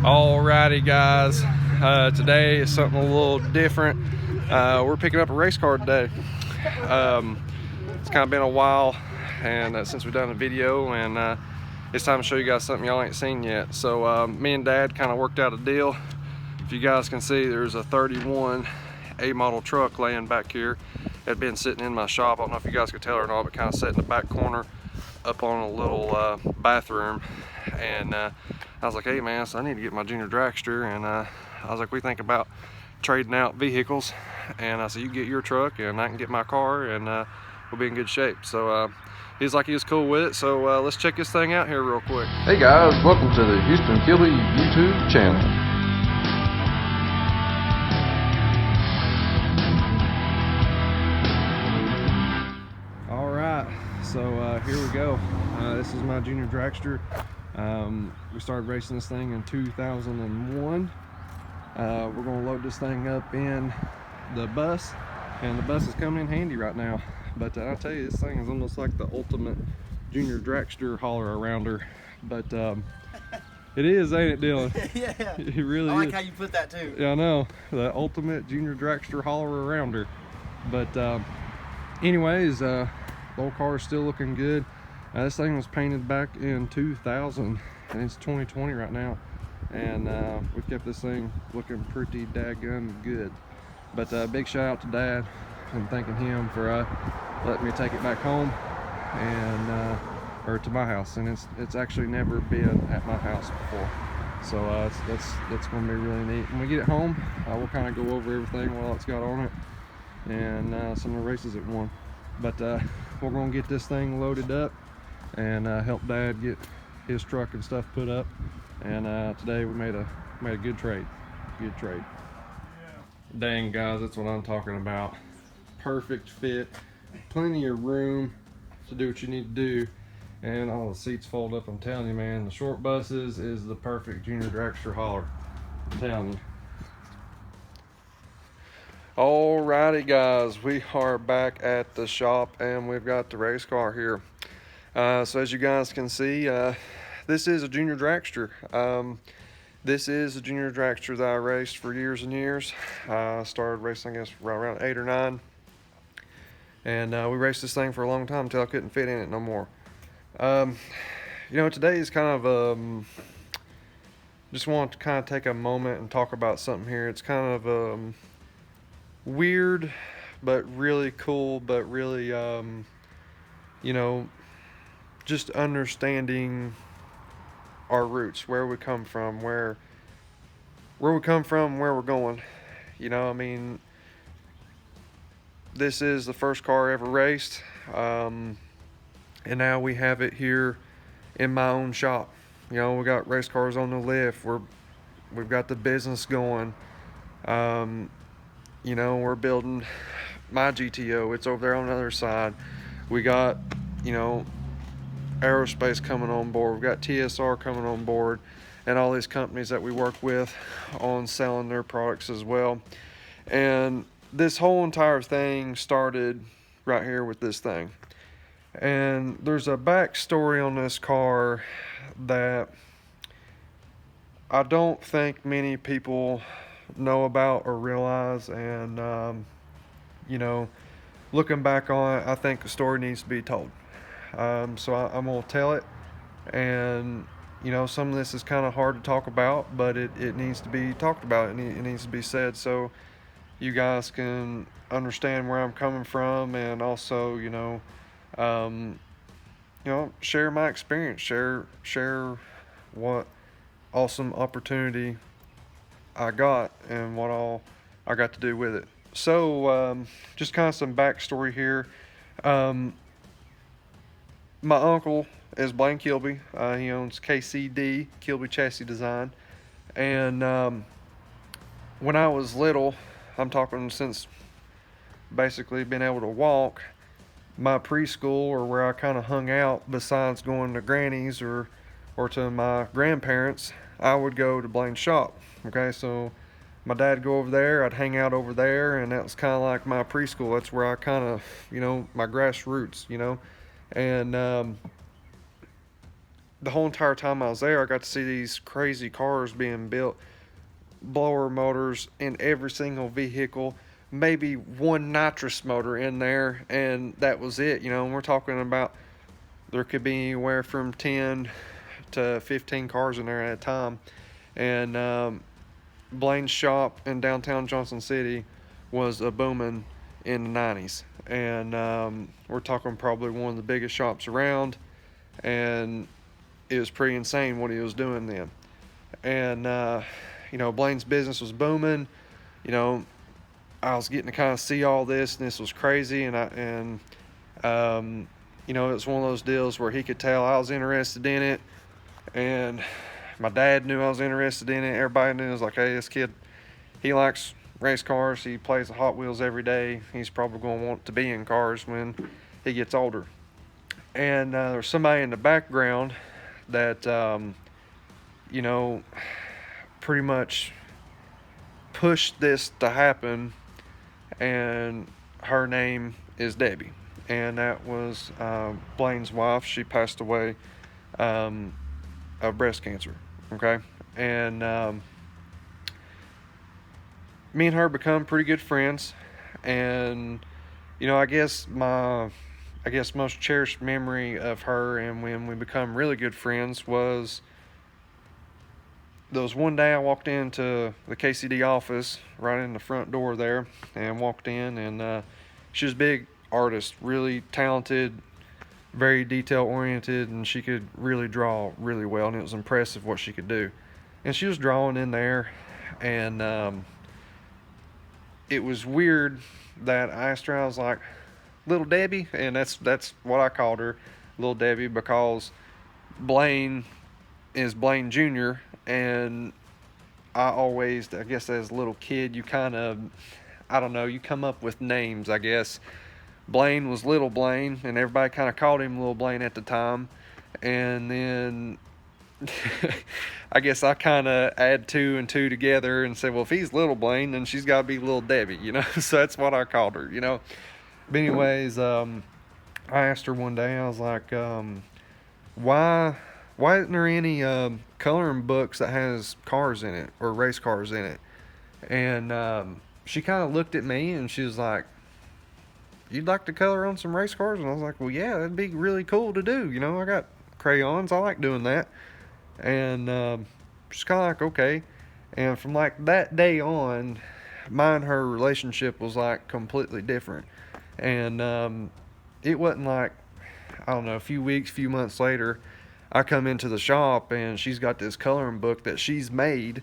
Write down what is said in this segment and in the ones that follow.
Alrighty guys, today is something a little different. We're picking up a race car today. It's kind of been a while and since we've done a video, and it's time to show you guys something y'all ain't seen yet. So me and Dad kind of worked out a deal. If you guys can see, there's a 31 A model truck laying back here. It had been sitting in my shop. I don't know if you guys could tell or not, but kind of sat in the back corner up on a little bathroom. And I was like, hey man, so I need to get my Junior Dragster. And I was like, we think about trading out vehicles. And I said, you get your truck and I can get my car, and we'll be in good shape. So he's like, he was cool with it. So let's check this thing out here real quick. Hey guys, welcome to the Houston Kilby YouTube channel. All right, so here we go. This is my Junior Dragster. We started racing this thing in 2001. We're gonna load this thing up in the bus, and the bus is coming in handy right now. But I'll tell you, this thing is almost like the ultimate Junior Dragster hauler arounder. But it is, ain't it, Dylan? Yeah, It really I like is. how you put that too. Yeah, I know, the ultimate Junior Dragster hauler arounder. But anyways, the old car is still looking good. This thing was painted back in 2000 and it's 2020 right now, and we've kept this thing looking pretty daggone good. But big shout out to Dad and thanking him for letting me take it back home and or to my house, and it's actually never been at my house before. So that's gonna be really neat. When we get it home, we'll kind of go over everything while it's got on it and some of the races it won. But we're gonna get this thing loaded up and help Dad get his truck and stuff put up. And today we made a good trade. Dang guys, that's what I'm talking about. Perfect fit, plenty of room to do what you need to do, and all the seats fold up. I'm telling you, man, the short buses is the perfect Junior Dragster hauler. I'm telling you. Alrighty guys, we are back at the shop and we've got the race car here. So as you guys can see, this is a Junior Dragster. This is a Junior Dragster that I raced for years and years. I started racing, I guess, around 8 or 9. And we raced this thing for a long time until I couldn't fit in it no more. You know, today is kind of, just want to kind of take a moment and talk about something here. It's kind of weird, but really cool, but really, you know, just understanding our roots, where we come from, where we're going. You know, I mean, this is the first car I ever raced, and now we have it here in my own shop. You know, we got race cars on the lift. We've got the business going. You know, we're building my GTO. It's over there on the other side. We got, you know, Aerospace coming on board. We've got TSR coming on board, and all these companies that we work with on selling their products as well. And this whole entire thing started right here with this thing. And there's a backstory on this car that I don't think many people know about or realize. And you know, looking back on it, I think the story needs to be told. So I'm gonna tell it, and you know, some of this is kind of hard to talk about, but it needs to be talked about. It needs to be said so you guys can understand where I'm coming from, and also, you know, share my experience, share what awesome opportunity I got and what all I got to do with it. So just kind of some backstory here. My uncle is Blaine Kilby. He owns KCD, Kilby Chassis Design. And when I was little, I'm talking since basically being able to walk, my preschool, or where I kind of hung out besides going to Granny's or to my grandparents, I would go to Blaine's shop. Okay, so my dad would go over there, I'd hang out over there, and that was kind of like my preschool. That's where I kind of, you know, my grassroots, you know. And the whole entire time I was there, I got to see these crazy cars being built, blower motors in every single vehicle, maybe one nitrous motor in there, and that was it. And we're talking about there could be anywhere from 10 to 15 cars in there at a time. And Blaine's shop in downtown Johnson City was a booming in the 90s. And we're talking probably one of the biggest shops around. And it was pretty insane what he was doing then. And, Blaine's business was booming. I was getting to kind of see all this, and this was crazy. And it was one of those deals where he could tell I was interested in it. And my dad knew I was interested in it. Everybody knew. It was like, hey, this kid, he likes race cars. He plays the Hot Wheels every day. He's probably going to want to be in cars when he gets older. And there's somebody in the background that, pretty much pushed this to happen. And her name is Debbie. And that was Blaine's wife. She passed away of breast cancer. Okay. And me and her become pretty good friends. And I guess most cherished memory of her and when we become really good friends was there was one day I walked into the KCD office right in the front door there and walked in, and she was a big artist, really talented, very detail oriented, and she could really draw really well, and it was impressive what she could do. And she was drawing in there, and it was weird that I asked her, I was like, Little Debbie, and that's what I called her, Little Debbie, because Blaine is Blaine Jr., and I guess as a little kid, you kind of, I don't know, you come up with names, I guess. Blaine was Little Blaine, and everybody kind of called him Little Blaine at the time. And then I guess I kind of add two and two together and say, well, if he's Little Blaine, then she's got to be Little Debbie, So that's what I called her, But anyways, I asked her one day, I was like, why isn't there any coloring books that has cars in it or race cars in it? And she kind of looked at me and she was like, you'd like to color on some race cars? And I was like, well, yeah, that'd be really cool to do. I got crayons. I like doing that. And she's kind of like, okay. And from like that day on, mine and her relationship was like completely different. And it wasn't like, I don't know, a few months later, I come into the shop and she's got this coloring book that she's made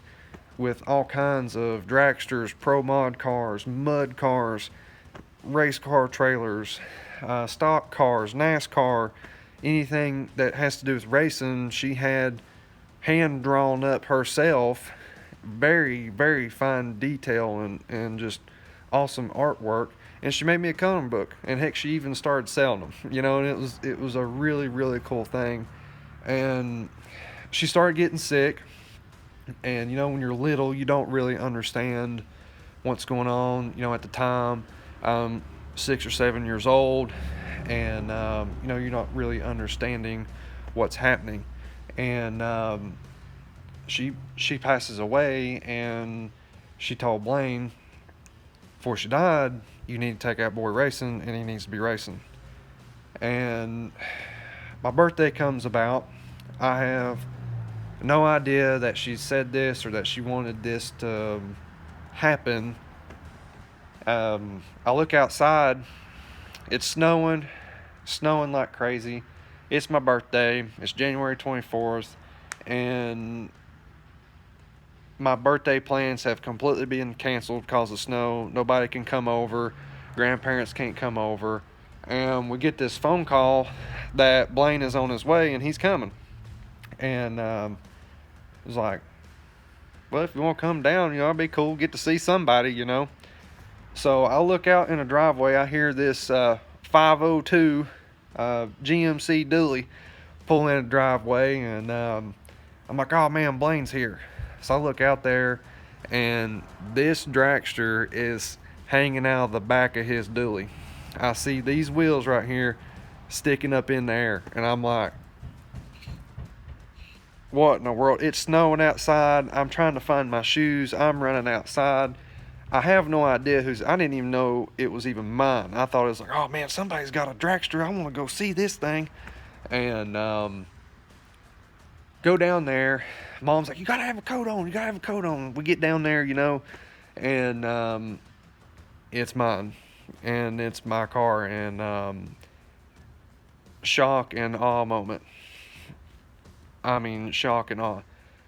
with all kinds of dragsters, pro mod cars, mud cars, race car trailers, stock cars, NASCAR, anything that has to do with racing. She had hand drawn up herself, very, very fine detail and just awesome artwork. And she made me a coloring book, and heck, she even started selling them, and it was a really, really cool thing. And she started getting sick, and when you're little, you don't really understand what's going on. At the time, I'm 6 or 7 years old, and you're not really understanding what's happening. And she passes away, and she told Blaine before she died, you need to take that boy racing, and he needs to be racing. And my birthday comes about. I have no idea that she said this or that she wanted this to happen. I look outside. It's snowing like crazy. It's my birthday. It's January 24th. And my birthday plans have completely been canceled because of snow. Nobody can come over. Grandparents can't come over. And we get this phone call that Blaine is on his way and he's coming. And it was like, well, if you want to come down, it'd be cool. Get to see somebody, So I look out in a driveway. I hear this 502 GMC dually pull in a driveway. And I'm like, oh, man, Blaine's here. So I look out there, and this dragster is hanging out of the back of his dually. I see these wheels right here sticking up in the air, and I'm like, what in the world? It's snowing outside. I'm trying to find my shoes. I'm running outside. I have no idea I didn't even know it was even mine. I thought it was like, oh man, somebody's got a dragster. I want to go see this thing. And go down there. Mom's like, you gotta have a coat on. You gotta have a coat on. We get down there, and it's mine, and it's my car, and shock and awe moment. I mean, shock and awe.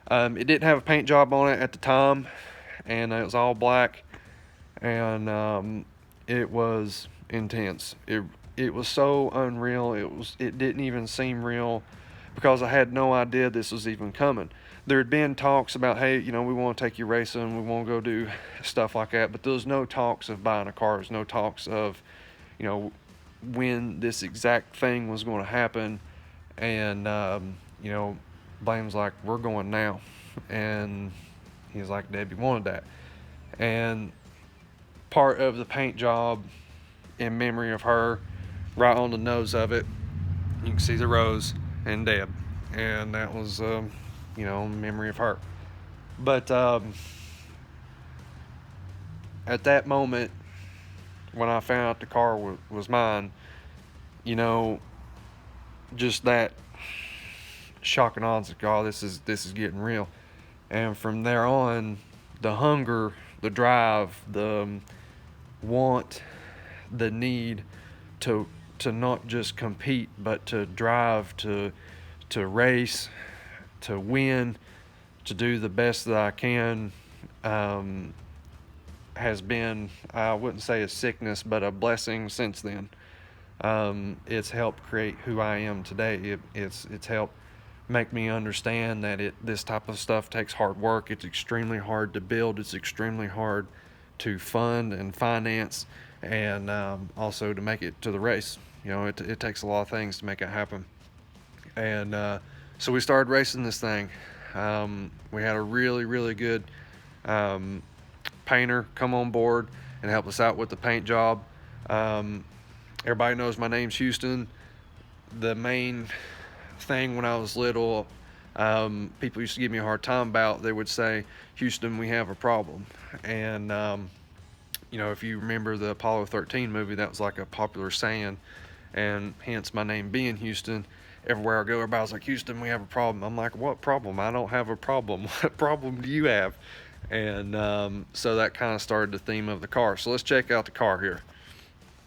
It didn't have a paint job on it at the time, and it was all black, and it was intense. It was so unreal. It didn't even seem real because I had no idea this was even coming. There had been talks about, hey, we want to take you racing, we want to go do stuff like that, but there was no talks of buying a car. There was no talks of, when this exact thing was going to happen. And Blaine's like, we're going now. And he's like, Debbie wanted that. And part of the paint job, in memory of her, right on the nose of it, you can see the rose and Deb. And that was, memory of her. But at that moment, when I found out the car was mine, just that shock and awe, like, oh, this is getting real. And from there on, the hunger, the drive, the want, the need to not just compete, but to drive, to race, to win, to do the best that I can, has been, I wouldn't say a sickness, but a blessing since then. It's helped create who I am today. It's helped make me understand that this type of stuff takes hard work. It's extremely hard to build. It's extremely hard to fund and finance, and also to make it to the race. It takes a lot of things to make it happen. And so we started racing this thing. We had a really, really good painter come on board and help us out with the paint job. Everybody knows my name's Houston. The main thing when I was little, people used to give me a hard time about, they would say, Houston, we have a problem. And if you remember the Apollo 13 movie, that was like a popular saying, and hence my name being Houston. Everywhere I go, everybody's like, Houston, we have a problem. I'm like, what problem? I don't have a problem. What problem do you have? And so that kind of started the theme of the car. So let's check out the car here.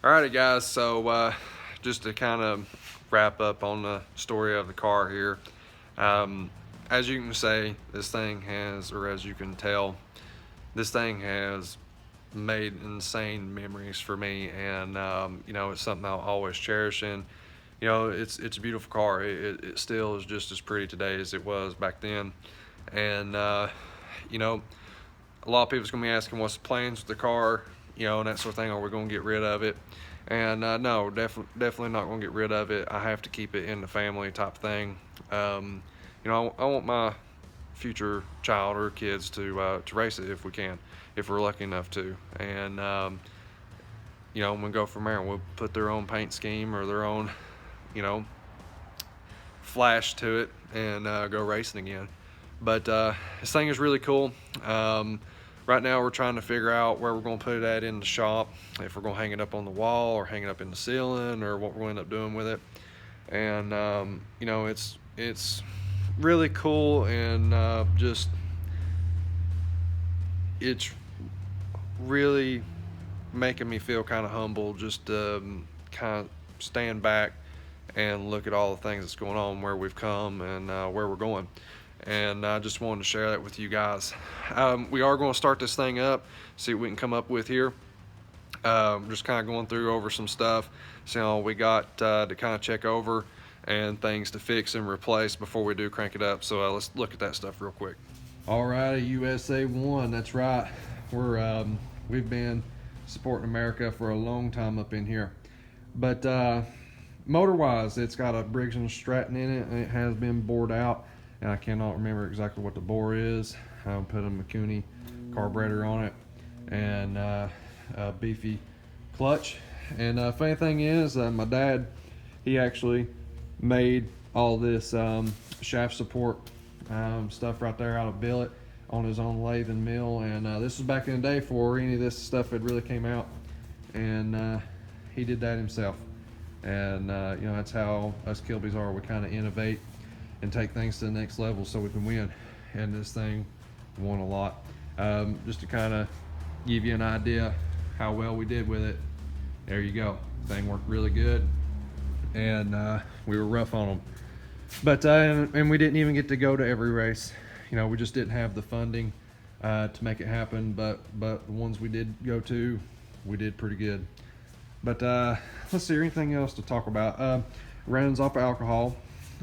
Alrighty guys, so just to kind of wrap up on the story of the car here. As you can say, this thing has, or as you can tell, this thing has made insane memories for me, and it's something I'll always cherish. And it's a beautiful car. It still is just as pretty today as it was back then. And a lot of people's gonna be asking what's the plans with the car, and that sort of thing. Are we gonna get rid of it? And no, definitely not gonna get rid of it. I have to keep it in the family type thing. I want my future child or kids to race it if we can, if we're lucky enough to. And we'll go from there. We'll put their own paint scheme or their own flash to it, and go racing again. But this thing is really cool. Right now we're trying to figure out where we're going to put it at in the shop, if we're going to hang it up on the wall or hang it up in the ceiling, or what we're going to end up doing with it. And it's really cool, and it's really making me feel kind of humble, just kind of stand back and look at all the things that's going on, where we've come, and where we're going. And I just wanted to share that with you guys. We are going to start this thing up, see what we can come up with here. Just kind of going through over some stuff, see what we got to kind of check over, and things to fix and replace before we do crank it up. So let's look at that stuff real quick. All right, USA 1, that's right. We've been supporting America for a long time up in here. But motor-wise, it's got a Briggs & Stratton in it, and it has been bored out. And I cannot remember exactly what the bore is. I put a Mikuni carburetor on it, and a beefy clutch. And funny thing is, my dad, he actually made all this shaft support stuff right there out of billet on his own lathe and mill. And this was back in the day before any of this stuff had really came out, and he did that himself. And you know, that's how us Kilbys are. We kind of innovate and take things to the next level so we can win. And this thing won a lot. Just to kind of give you an idea how well we did with it, there you go. Thing worked really good, and we were rough on them. But and we didn't even get to go to every race. You know, we just didn't have the funding to make it happen. But the ones we did go to, we did pretty good. But let's see, anything else to talk about? Runs off alcohol,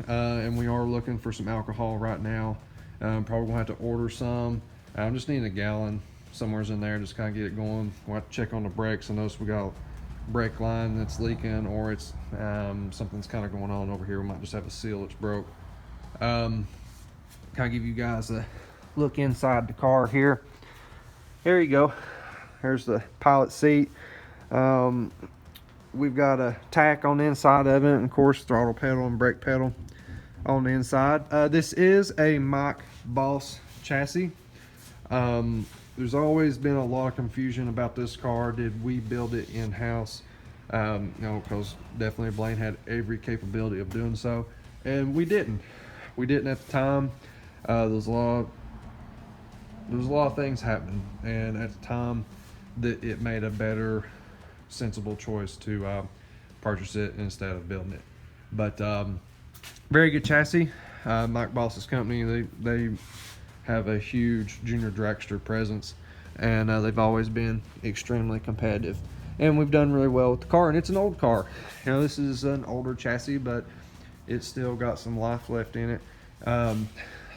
and we are looking for some alcohol right now. Probably gonna have to order some. I'm just needing a gallon somewhere's in there, just kind of get it going. We'll have to check on the brakes. I notice we got a brake line that's leaking, or it's something's kind of going on over here. We might just have a seal that's broke. Kind of give you guys a look inside the car here. There you go. There's the pilot seat. We've got a tack on the inside of it, and of course throttle pedal and brake pedal on the inside. This is a Mike Boss chassis. There's always been a lot of confusion about this car. Did we build it in-house? You know, because definitely Blaine had every capability of doing so, and we didn't. We didn't at the time. There was a lot of things happening, and at the time that it made a better, sensible choice to purchase it instead of building it. But very good chassis. Mike Boss's company, they have a huge junior dragster presence, and they've always been extremely competitive, and we've done really well with the car. And it's an old car. You know, this is an older chassis, but it's still got some life left in it. A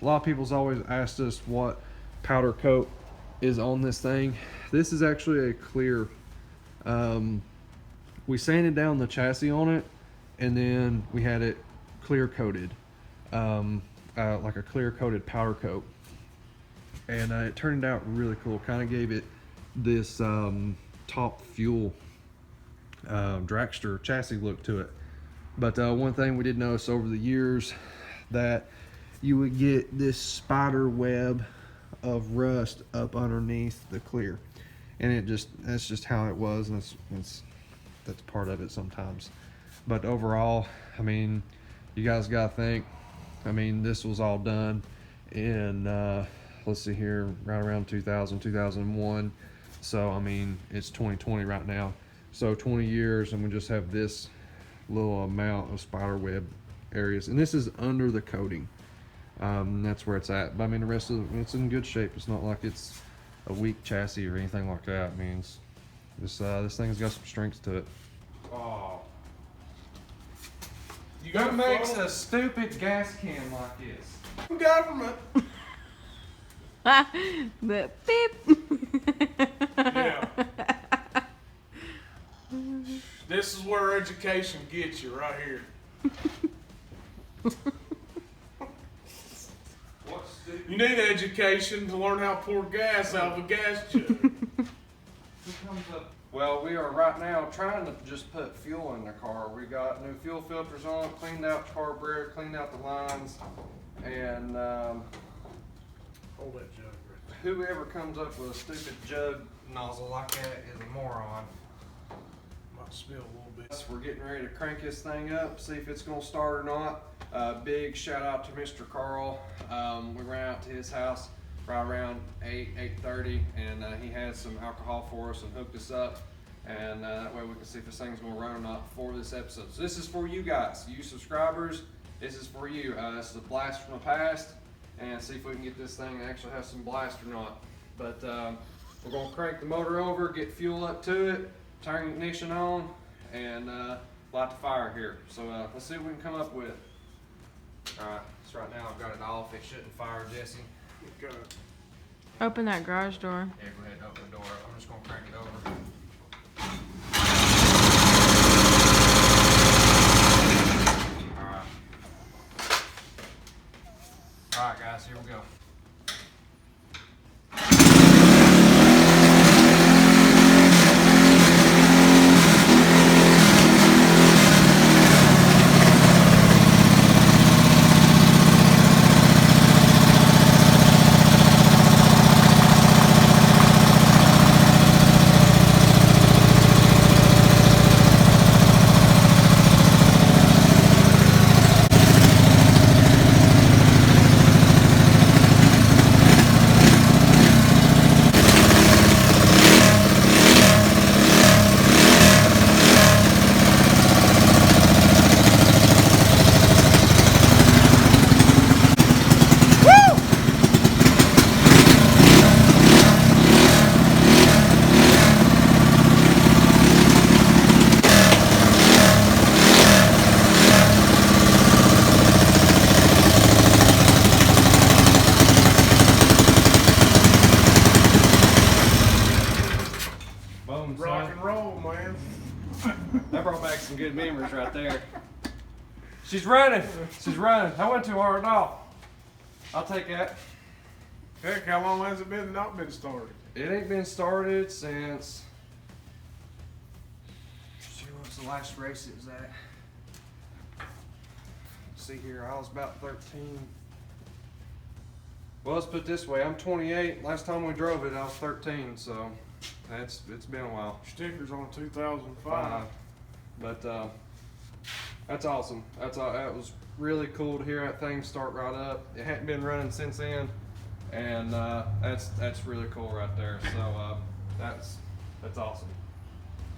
lot of people's always asked us what powder coat is on this thing. This is actually a clear. We sanded down the chassis on it, and then we had it clear coated, like a clear coated powder coat, and it turned out really cool. Kind of gave it this top fuel dragster chassis look to it. But one thing we did notice over the years, that you would get this spider web of rust up underneath the clear, and that's just how it was, and that's part of it sometimes. But overall, I mean, you guys gotta think, I mean, this was all done in let's see here, right around 2000, 2001. So I mean, it's 2020 right now, so 20 years, and we just have this little amount of spider web areas, and this is under the coating. That's where it's at. But I mean, the rest of it's in good shape. It's not like it's a weak chassis or anything like that. I mean, this thing's got some strength to it. Oh, Who makes a stupid gas can like this? Government. The beep. Yeah. This is where education gets you, right here. You need education to learn how to pour gas out of a gas jug. Well, we are right now trying to just put fuel in the car. We got new fuel filters on it, cleaned out the carburetor, cleaned out the lines, and Hold that jug right there. whoever comes up with a stupid jug nozzle like that is a moron. Might spill a little bit. We're getting ready to crank this thing up, see if it's gonna start or not. Big shout out to Mr. Carl. We ran out to his house right around 8:30, and he had some alcohol for us and hooked us up, and that way we can see if this thing's gonna run or not for this episode. So this is for you guys, you subscribers. This is for you. This is a blast from the past, and see if we can get this thing to actually have some blast or not. But we're gonna crank the motor over, get fuel up to it, turn the ignition on, and light the fire here. So let's see what we can come up with. Alright, so right now I've got it off. It shouldn't fire, Jesse. Okay. Open that garage door. Yeah, go ahead and open the door. I'm just gonna crank it over. Alright. Alright guys, here we go. That brought back some good memories right there. She's running. She's running. I went too hard off. I'll take that. Heck, how long has it been not been started? It ain't been started since. See, what was the last race it was at? See here, I was about 13. Well, let's put it this way. I'm 28. Last time we drove it, I was 13. So it's been a while. Stickers on 2005. But that's awesome. That was really cool to hear that thing start right up. It hadn't been running since then, and that's really cool right there. So that's awesome.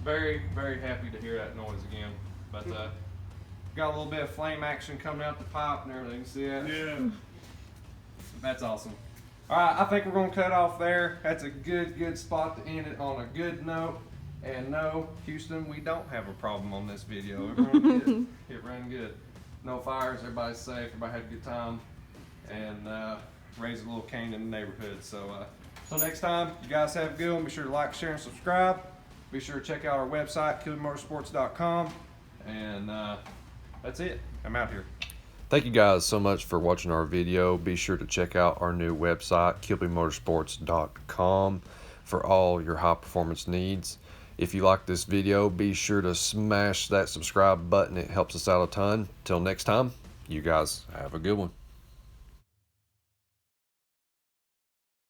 Very, very happy to hear that noise again. But got a little bit of flame action coming out the pipe and everything. See that? Yeah. That's awesome. All right, I think we're gonna cut off there. That's a good spot to end it on a good note. And no, Houston, we don't have a problem on this video. It ran good. It ran good. No fires, everybody's safe, everybody had a good time, and raised a little cane in the neighborhood. So till next time, you guys have a good one. Be sure to like, share, and subscribe. Be sure to check out our website, KilbyMotorsports.com. And that's it. I'm out here. Thank you guys so much for watching our video. Be sure to check out our new website, KilbyMotorsports.com, for all your high performance needs. If you like this video, be sure to smash that subscribe button. It helps us out a ton. Till next time, you guys have a good one.